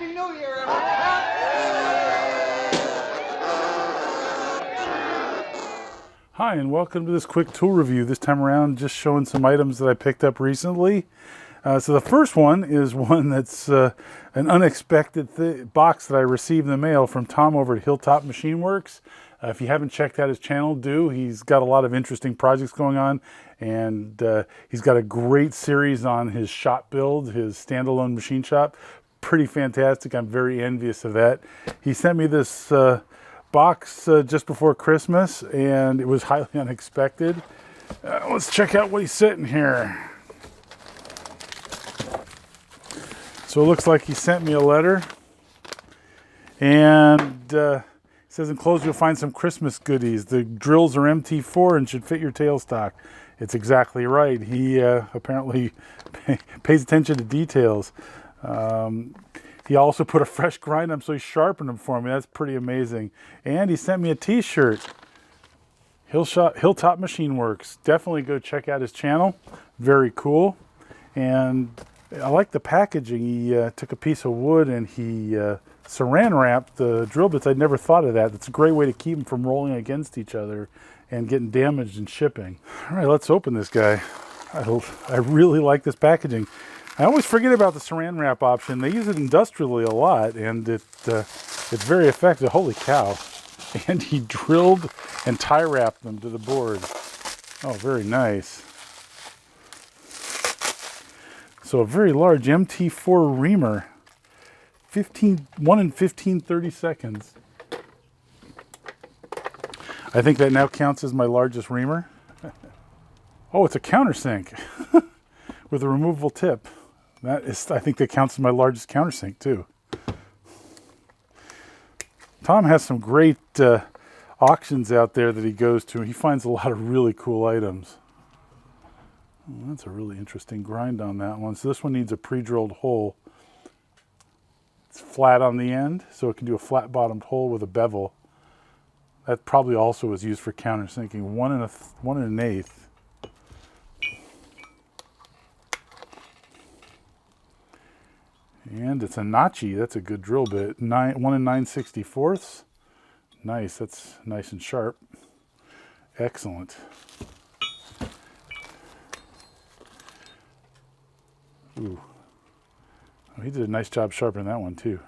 Happy New Year, everyone! Hi, and welcome to this quick tool review. This time around, just showing some items that I picked up recently. So the first one is one that's an unexpected box that I received in the mail from Tom over at Hilltop Machine Works. If you haven't checked out his channel, do. He's got a lot of interesting projects going on, and he's got a great series on his shop build, his standalone machine shop. Pretty fantastic. I'm very envious of that. He sent me this box just before Christmas, and it was highly unexpected. Let's check out what he's sitting here. So it looks like he sent me a letter, and it says enclosed you'll find some Christmas goodies. The drills are MT4 and should fit your tailstock. It's exactly right. He apparently pays attention to details. He also put a fresh grind on, so he sharpened them for me. That's pretty amazing. And he sent me a t-shirt. Hilltop Machine Works. Definitely go check out his channel. Very cool. And I like the packaging. He took a piece of wood and he saran wrapped the drill bits. I'd never thought of that. That's a great way to keep them from rolling against each other and getting damaged in shipping. All right, let's open this guy. I really like this packaging. I always forget about the saran wrap option. They use it industrially a lot, and it's very effective. Holy cow. And he drilled and tie wrapped them to the board. Oh, very nice. So a very large MT4 reamer. 1 in 15, 30 seconds. I think that now counts as my largest reamer. Oh, it's a countersink with a removable tip. I think that counts as my largest countersink too. Tom has some great auctions out there that he goes to. He finds a lot of really cool items. Oh, that's a really interesting grind on that one. So this one needs a pre-drilled hole. It's flat on the end, so it can do a flat bottomed hole with a bevel. That probably also was used for countersinking. 1 and 1/8. And it's a notchy. That's a good drill bit. 1 and 9/64. Nice. That's nice and sharp. Excellent. Ooh. Oh, he did a nice job sharpening that one too.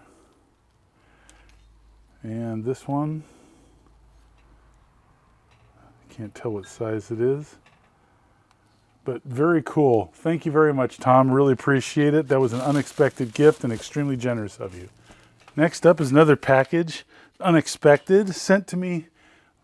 And this one, I can't tell what size it is. But very cool. Thank you very much, Tom. Really appreciate it. That was an unexpected gift and extremely generous of you. Next up is another package, unexpected, sent to me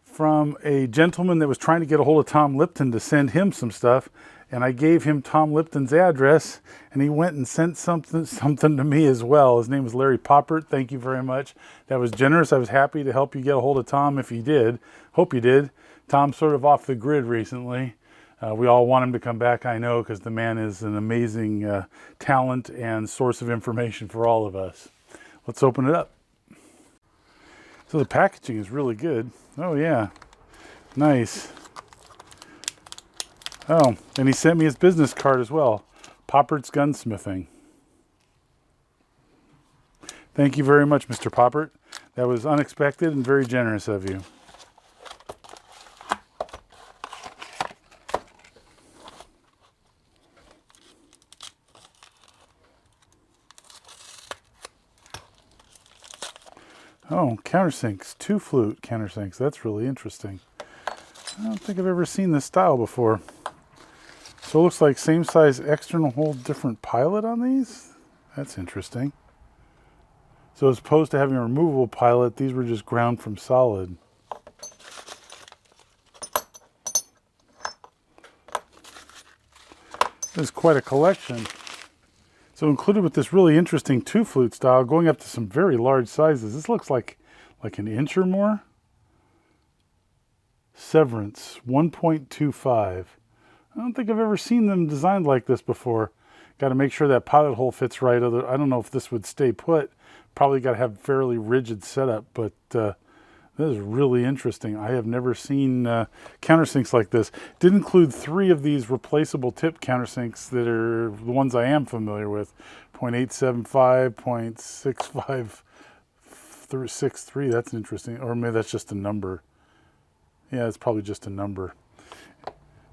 from a gentleman that was trying to get a hold of Tom Lipton to send him some stuff. And I gave him Tom Lipton's address, and he went and sent something to me as well. His name is Larry Poppert. Thank you very much. That was generous. I was happy to help you get a hold of Tom if you did. Hope you did. Tom's sort of off the grid recently. We all want him to come back, I know, because the man is an amazing talent and source of information for all of us. Let's open it up. So the packaging is really good. Oh yeah, nice. Oh, and he sent me his business card as well. Poppert's Gunsmithing. Thank you very much, Mr. Poppert. That was unexpected and very generous of you. Oh, countersinks, 2 flute countersinks. That's really interesting. I don't think I've ever seen this style before. So it looks like same size external hole, different pilot on these. That's interesting. So as opposed to having a removable pilot, these were just ground from solid. This is quite a collection. So included with this really interesting 2 flute style, going up to some very large sizes. This looks like an inch or more. Severance, 1.25. I don't think I've ever seen them designed like this before. Got to make sure that pilot hole fits right. I don't know if this would stay put. Probably got to have fairly rigid setup, but This is really interesting. I have never seen countersinks like this. Did include 3 of these replaceable tip countersinks that are the ones I am familiar with. 0.875, 0.65 through 63. That's interesting. Or maybe that's just a number. Yeah, it's probably just a number.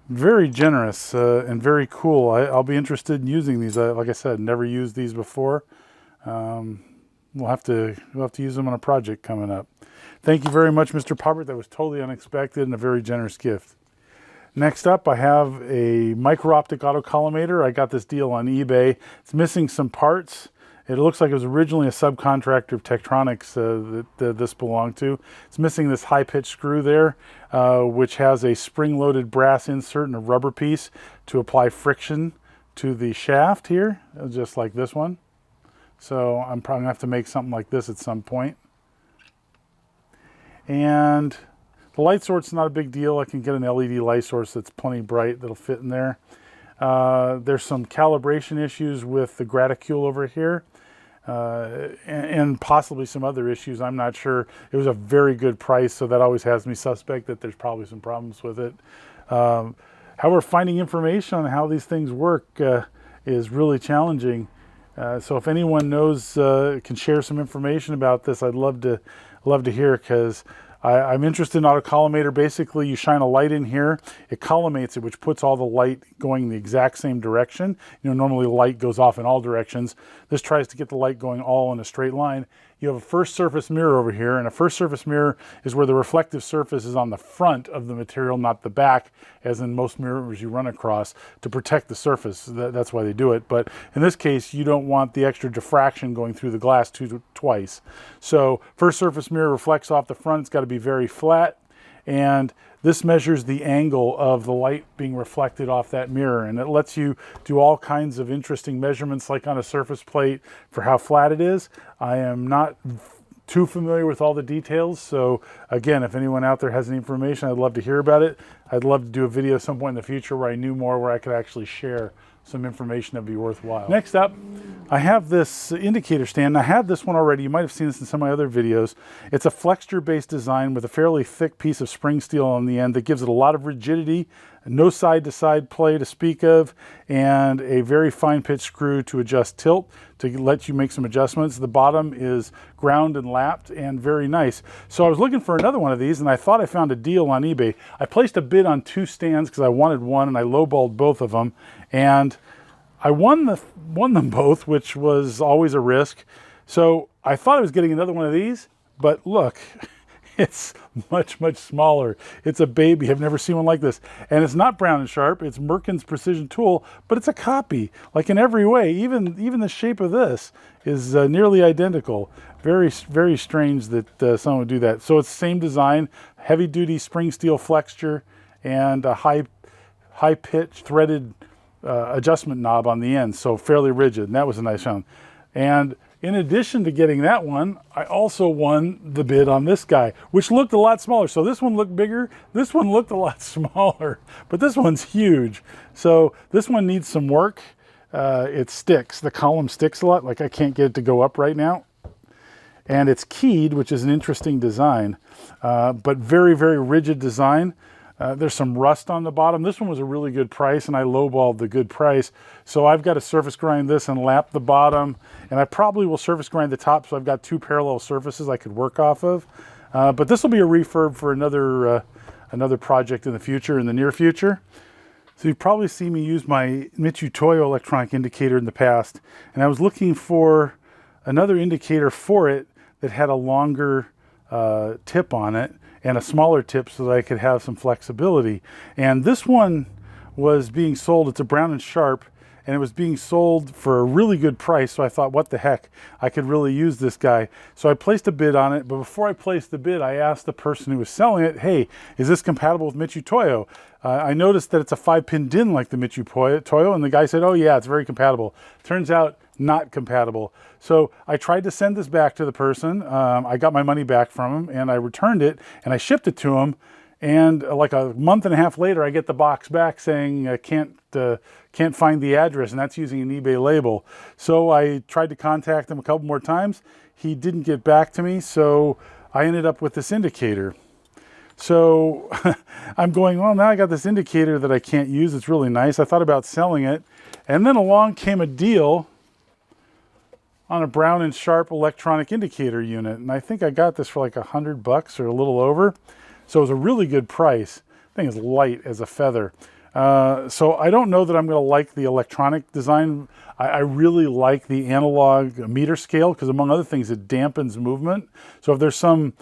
Very generous and very cool. I'll be interested in using these. Like I said, never used these before. We'll have to use them on a project coming up. Thank you very much, Mr. Poppert. That was totally unexpected and a very generous gift. Next up, I have a micro-optic auto collimator. I got this deal on eBay. It's missing some parts. It looks like it was originally a subcontractor of Tektronix that this belonged to. It's missing this high-pitch screw there, which has a spring-loaded brass insert and a rubber piece to apply friction to the shaft here, just like this one. So I'm probably gonna have to make something like this at some point. And the light source is not a big deal. I can get an LED light source that's plenty bright that'll fit in there. There's some calibration issues with the graticule over here. And possibly some other issues. I'm not sure. It was a very good price, so that always has me suspect that there's probably some problems with it. However, finding information on how these things work is really challenging. So if anyone knows, can share some information about this, I'd love to hear, because I'm interested in auto collimator. Basically, you shine a light in here, it collimates it, which puts all the light going in the exact same direction. You know, normally the light goes off in all directions. This tries to get the light going all in a straight line. You have a first surface mirror over here, and a first surface mirror is where the reflective surface is on the front of the material, not the back, as in most mirrors you run across, to protect the surface. That's why they do it. But in this case, you don't want the extra diffraction going through the glass twice. So first surface mirror reflects off the front. It's got to be very flat, and this measures the angle of the light being reflected off that mirror, and it lets you do all kinds of interesting measurements, like on a surface plate, for how flat it is. I am not too familiar with all the details, so again, if anyone out there has any information, I'd love to hear about it. I'd love to do a video at some point in the future where I knew more, where I could actually share some information that'd be worthwhile. Next up, I have this indicator stand. I had this one already. You might have seen this in some of my other videos. It's a flexure-based design with a fairly thick piece of spring steel on the end that gives it a lot of rigidity, no side-to-side play to speak of, and a very fine pitch screw to adjust tilt to let you make some adjustments. The bottom is ground and lapped and very nice. So I was looking for another one of these, and I thought I found a deal on eBay. I placed a bid on 2 stands because I wanted one, and I lowballed both of them, and I won them both, which was always a risk. So I thought I was getting another one of these, but look, it's much, much smaller. It's a baby. I've never seen one like this. And it's not Brown and Sharp. It's Merkin's Precision Tool, but it's a copy, like in every way. Even the shape of this is nearly identical. Very, very strange that someone would do that. So it's the same design, heavy-duty spring steel flexure, and a high-pitch threaded adjustment knob on the end, so fairly rigid, and that was a nice sound. And in addition to getting that one, I also won the bid on this guy, which looked a lot smaller. So this one looked bigger, this one looked a lot smaller, but this one's huge. So this one needs some work. It sticks, the column sticks a lot, like I can't get it to go up right now. And it's keyed, which is an interesting design, but very, very rigid design. There's some rust on the bottom. This one was a really good price, and I lowballed the good price. So I've got to surface grind this and lap the bottom, and I probably will surface grind the top, so I've got 2 parallel surfaces I could work off of. But this will be a refurb for another project in the future, in the near future. So you've probably seen me use my Michu Toyo electronic indicator in the past, and I was looking for another indicator for it that had a longer tip on it, and a smaller tip so that I could have some flexibility. And this one was being sold, it's a Brown and Sharp, and it was being sold for a really good price. So I thought, what the heck, I could really use this guy. So I placed a bid on it, but before I placed the bid, I asked the person who was selling it, hey, is this compatible with Michu Toyo? I noticed that it's a 5-pin DIN like the Michu Toyo, and the guy said, oh yeah, it's very compatible. Turns out, not compatible. So I tried to send this back to the person. I got my money back from him, and I returned it, and I shipped it to him. And like a month and a half later, I get the box back saying can't find the address, and that's using an eBay label. So I tried to contact him a couple more times. He didn't get back to me, so I ended up with this indicator. So I'm going, well, now I got this indicator that I can't use. It's really nice. I thought about selling it. And then along came a deal on a Brown & Sharpe electronic indicator unit. And I think I got this for like $100 or a little over. So it was a really good price. The thing is light as a feather. So I don't know that I'm going to like the electronic design. I really like the analog meter scale because, among other things, it dampens movement. So if there's some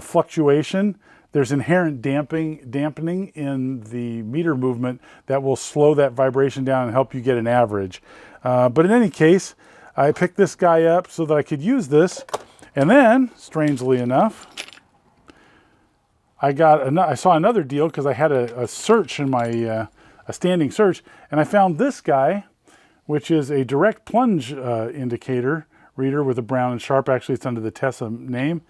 fluctuation, there's inherent dampening in the meter movement that will slow that vibration down and help you get an average. But in any case, I picked this guy up so that I could use this. And then, strangely enough, I saw another deal because I had a search in my a standing search, and I found this guy, which is a direct plunge indicator reader with a Brown & Sharpe. Actually, it's under the Tessa name,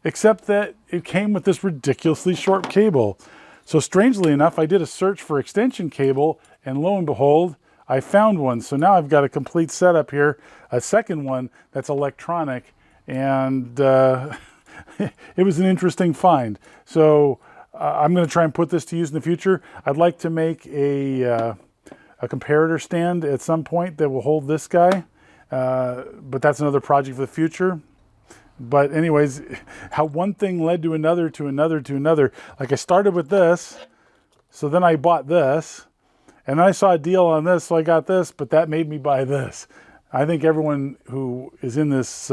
except that it came with this ridiculously short cable. So strangely enough, I did a search for extension cable, and lo and behold, I found one. So now I've got a complete setup here, a second one that's electronic, and it was an interesting find. So I'm going to try and put this to use in the future. I'd like to make a comparator stand at some point that will hold this guy, but that's another project for the future. But anyways, how one thing led to another, to another, to another. Like I started with this, so then I bought this, and I saw a deal on this, so I got this, but that made me buy this. I think everyone who is in this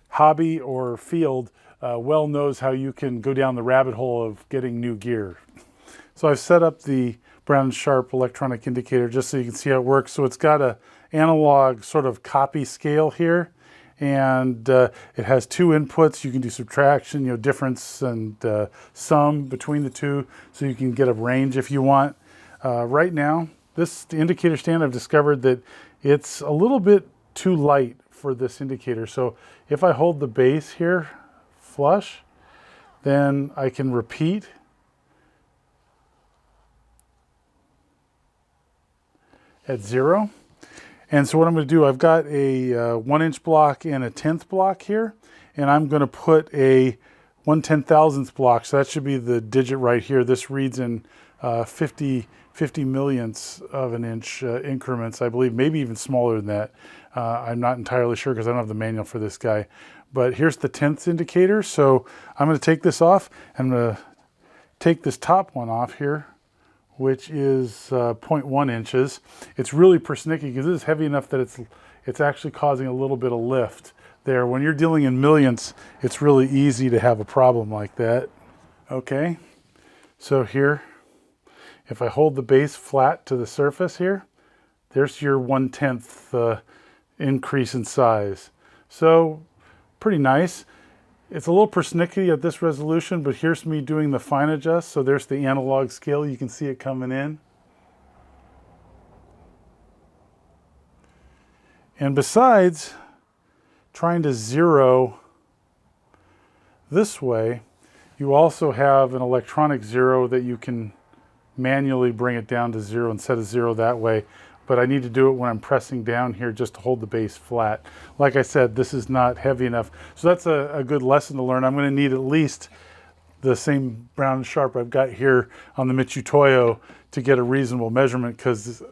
hobby or field well knows how you can go down the rabbit hole of getting new gear. So I've set up the Brown & Sharpe electronic indicator just so you can see how it works. So it's got a analog sort of copy scale here, and it has two inputs. You can do subtraction, difference and sum between the two, so you can get a range if you want. Right now, the indicator stand, I've discovered that it's a little bit too light for this indicator. So if I hold the base here flush, then I can repeat. At 0. And so what I'm going to do, I've got a 1-inch block and a 1/10 block here, and I'm going to put a 1/10,000th block. So that should be the digit right here. This reads in 50 millionths of an inch increments, I believe, maybe even smaller than that. I'm not entirely sure because I don't have the manual for this guy. But here's the 1/10th indicator. So I'm going to take this off. I'm going to take this top one off here, which is 0.1 inches. It's really persnickety because this is heavy enough that it's actually causing a little bit of lift there. When you're dealing in millionths, it's really easy to have a problem like that. Okay, so here, if I hold the base flat to the surface here, there's your 1/10th increase in size. So pretty nice. It's a little persnickety at this resolution, but here's me doing the fine adjust. So there's the analog scale. You can see it coming in. And besides trying to zero this way, you also have an electronic zero that you can manually bring it down to 0 and set a 0 that way. But I need to do it when I'm pressing down here just to hold the base flat. Like I said, this is not heavy enough. So that's a good lesson to learn. I'm going to need at least the same Brown & Sharpe I've got here on the Michutoyo to get a reasonable measurement, because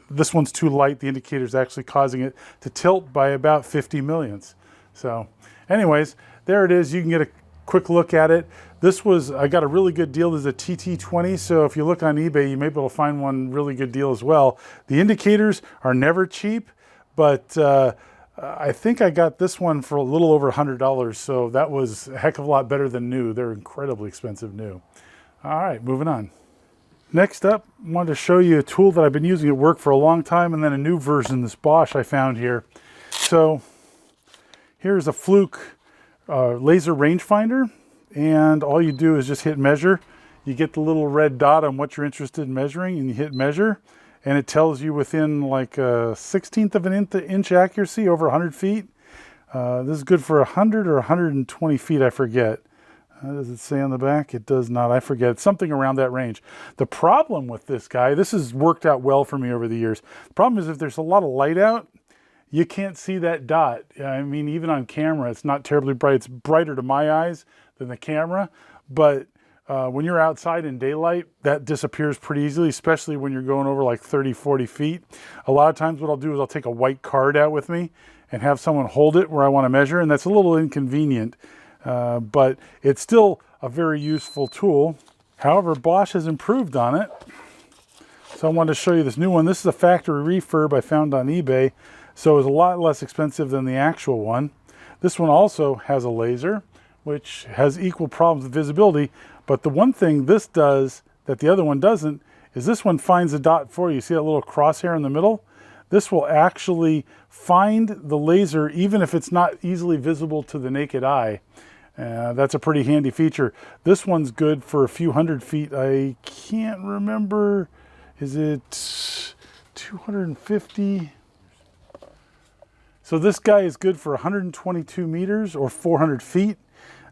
this one's too light. The indicator is actually causing it to tilt by about 50 millionths. So anyways, there it is. You can get a quick look at it. I got a really good deal. This is a TT20, so if you look on eBay, you may be able to find one really good deal as well. The indicators are never cheap, but I think I got this one for a little over $100, so that was a heck of a lot better than new. They're incredibly expensive new. All right, moving on. Next up, I wanted to show you a tool that I've been using at work for a long time, and then a new version, this Bosch I found here. So here's a Fluke laser rangefinder. And all you do is just hit measure. You get the little red dot on what you're interested in measuring, and you hit measure, and it tells you within like a 1/16 of an inch accuracy over 100 feet. This is good for 100 or 120 feet, I forget. Does it say on the back? It does not, I forget. It's something around that range. The problem with this guy, this has worked out well for me over the years. The problem is if there's a lot of light out, you can't see that dot. I mean, even on camera, it's not terribly bright. It's brighter to my eyes than the camera, but when you're outside in daylight, that disappears pretty easily, especially when you're going over like 30, 40 feet. A lot of times what I'll do is I'll take a white card out with me and have someone hold it where I want to measure, and that's a little inconvenient, but it's still a very useful tool. However, Bosch has improved on it. So I wanted to show you this new one. This is a factory refurb I found on eBay, so it's a lot less expensive than the actual one. This one also has a laser, which has equal problems with visibility, but the one thing this does that the other one doesn't is this one finds a dot for you. See that little crosshair in the middle? This will actually find the laser even if it's not easily visible to the naked eye. That's a pretty handy feature. This one's good for a few hundred feet. I can't remember, is it 250? So this guy is good for 122 meters or 400 feet.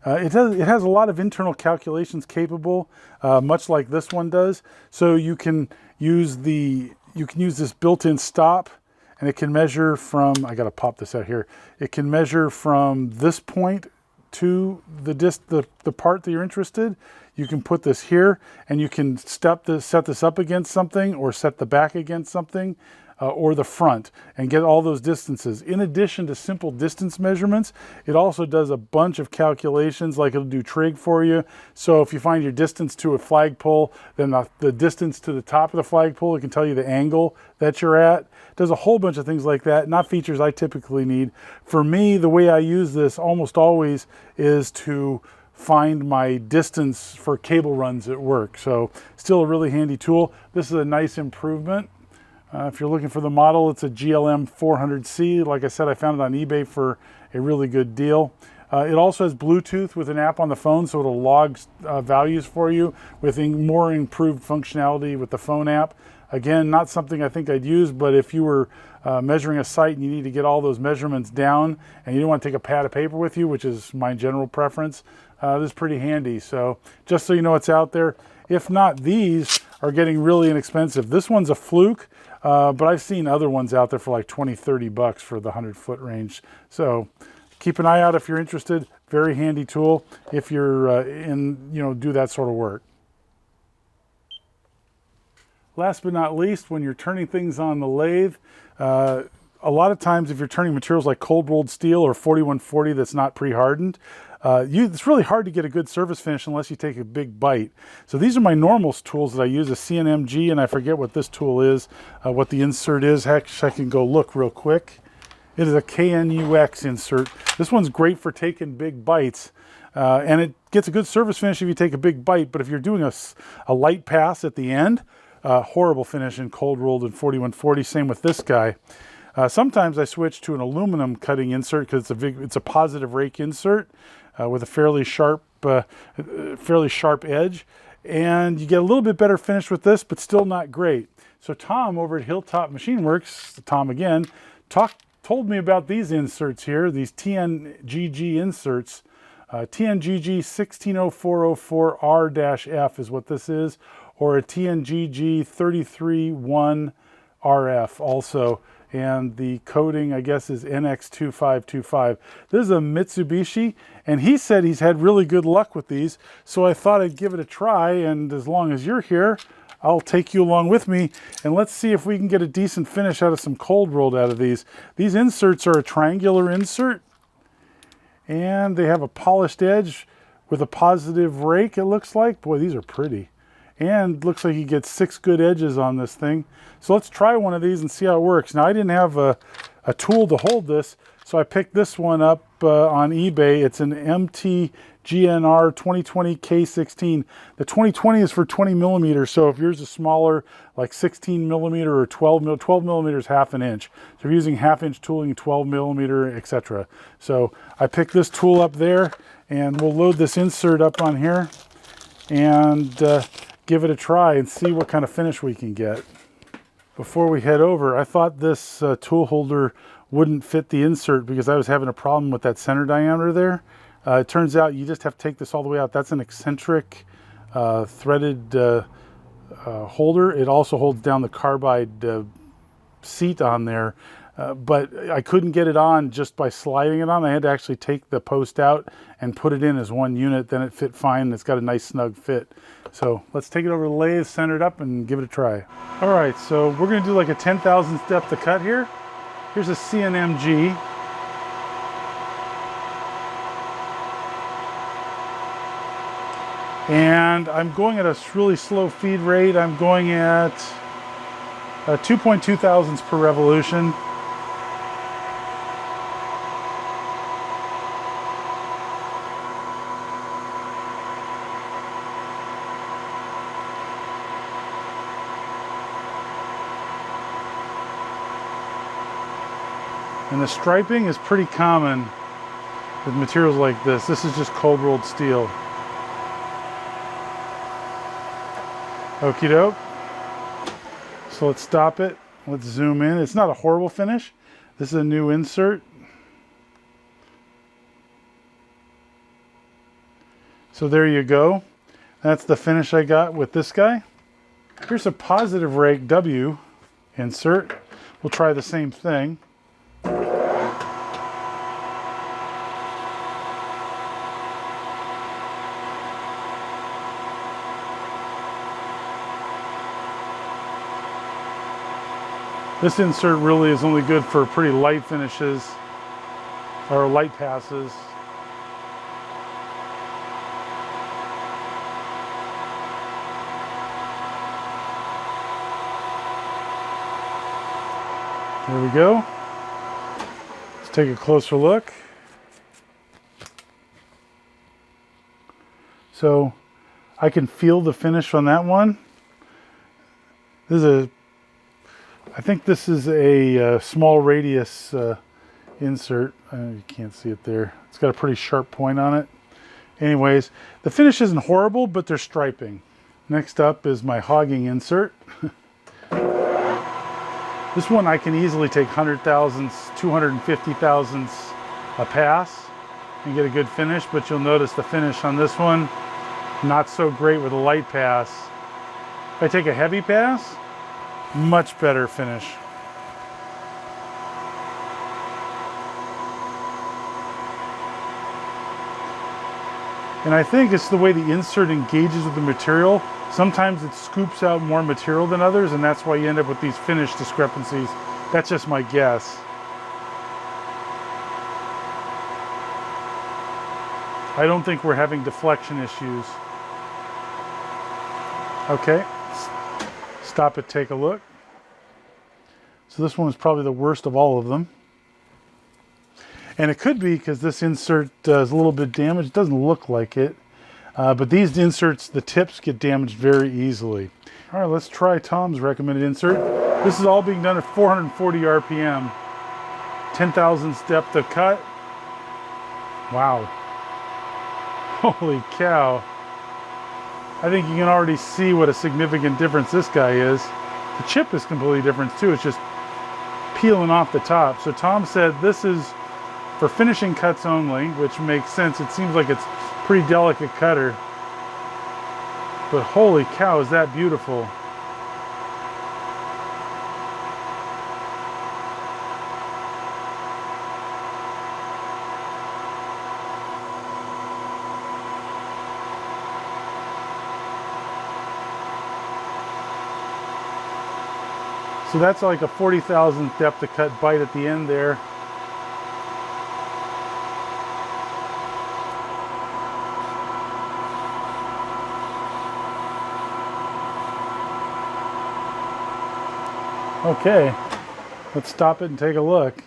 It has a lot of internal calculations capable, much like this one does. So you can use this built-in stop, and it can measure from, I gotta pop this out here. It can measure from this point to the part that you're interested. You can put this here, and you can set this up against something, or set the back against something, or the front, and get all those distances. In addition to simple distance measurements, it also does a bunch of calculations, like it'll do trig for you. So if you find your distance to a flagpole, then the distance to the top of the flagpole, it can tell you the angle that you're at. It does a whole bunch of things like that, not features I typically need. For me, the way I use this almost always is to find my distance for cable runs at work. So still a really handy tool. This is a nice improvement. If you're looking for the model, it's a GLM 400C. Like I said, I found it on eBay for a really good deal. It also has Bluetooth with an app on the phone, so it'll log values for you with more improved functionality with the phone app. Again, not something I think I'd use, but if you were measuring a site and you need to get all those measurements down and you don't want to take a pad of paper with you, which is my general preference, this is pretty handy. So just so you know it's out there. If not, these are getting really inexpensive. This one's a fluke. But I've seen other ones out there for like 20, 30 bucks for the 100-foot range. So keep an eye out if you're interested. Very handy tool if you're do that sort of work. Last but not least, when you're turning things on the lathe, a lot of times if you're turning materials like cold rolled steel or 4140 that's not pre-hardened, it's really hard to get a good surface finish unless you take a big bite. So these are my normal tools that I use, a CNMG, and I forget what this tool is, what the insert is. Actually, I can go look real quick. It is a KNUX insert. This one's great for taking big bites, and it gets a good surface finish if you take a big bite, but if you're doing a light pass at the end, horrible finish in cold rolled and 4140, same with this guy. Sometimes I switch to an aluminum cutting insert because it's a positive rake insert with a fairly sharp edge, and you get a little bit better finish with this, but still not great. So Tom over at Hilltop Machine Works, Tom again, told me about these inserts here, these TNGG inserts. TNGG 160404R-F is what this is, or a TNGG 331RF also. And the coding, I guess, is NX2525. This is a Mitsubishi, and he said he's had really good luck with these, so I thought I'd give it a try, and as long as you're here, I'll take you along with me, and let's see if we can get a decent finish out of some cold rolled out of these. These inserts are a triangular insert, and they have a polished edge with a positive rake, it looks like. Boy, these are pretty. And looks like you get 6 good edges on this thing. So let's try one of these and see how it works. Now I didn't have a tool to hold this, so I picked this one up on eBay. It's an MTGNR 2020 K16. The 2020 is for 20 millimeters, so if yours is smaller, like 16 millimeter or 12 millimeters, half an inch. So if you're using half-inch tooling, 12 millimeter, etc. So I picked this tool up there, and we'll load this insert up on here and give it a try and see what kind of finish we can get. Before we head over, I thought this tool holder wouldn't fit the insert because I was having a problem with that center diameter there. It turns out you just have to take this all the way out. That's an eccentric threaded holder. It also holds down the carbide seat on there. but I couldn't get it on just by sliding it on. I had to actually take the post out and put it in as one unit. Then it fit fine. It's got a nice snug fit. So let's take it over to the lathe, center it up, and give it a try. All right, so we're going to do like a 10,000th depth to cut here. Here's a CNMG. And I'm going at a really slow feed rate. I'm going at 2.2 thousandths per revolution. And the striping is pretty common with materials like this. This is just cold rolled steel. Okie doke. So let's stop it. Let's zoom in. It's not a horrible finish. This is a new insert. So there you go. That's the finish I got with this guy. Here's a positive rake W insert. We'll try the same thing. This insert really is only good for pretty light finishes or light passes. There we go. Let's take a closer look. So I can feel the finish on that one. I think this is a small radius insert. You can't see it there. It's got a pretty sharp point on it. Anyways, the finish isn't horrible, but there's striping. Next up is my hogging insert. This one I can easily take 100 thousandths, 250 thousandths a pass and get a good finish, but you'll notice the finish on this one, not so great with a light pass. If I take a heavy pass, much better finish. And I think it's the way the insert engages with the material. Sometimes it scoops out more material than others, and that's why you end up with these finish discrepancies. That's just my guess. I don't think we're having deflection issues. Okay. Stop it, take a look. So this one is probably the worst of all of them. And it could be because this insert is a little bit damaged. It doesn't look like it. But these inserts, the tips get damaged very easily. All right, let's try Tom's recommended insert. This is all being done at 440 RPM. 10 thousandths depth of cut. Wow. Holy cow. I think you can already see what a significant difference this guy is. The chip is completely different too. It's just peeling off the top. So Tom said this is for finishing cuts only, which makes sense. It seems like it's pretty delicate cutter. But holy cow, is that beautiful. So that's like a 40,000th depth of cut bite at the end there. Okay, let's stop it and take a look.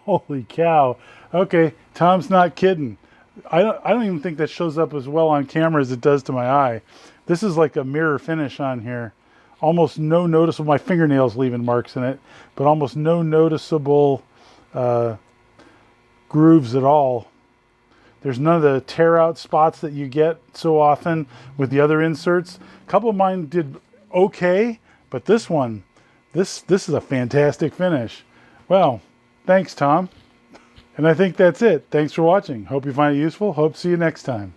Holy cow. Okay, Tom's not kidding. I don't even think that shows up as well on camera as it does to my eye. This is like a mirror finish on here. Almost no noticeable, my fingernails leaving marks in it, but almost no noticeable grooves at all. There's none of the tear out spots that you get so often with the other inserts. A couple of mine did okay, but this one, this is a fantastic finish. Well, thanks, Tom. And I think that's it. Thanks for watching. Hope you find it useful. Hope to see you next time.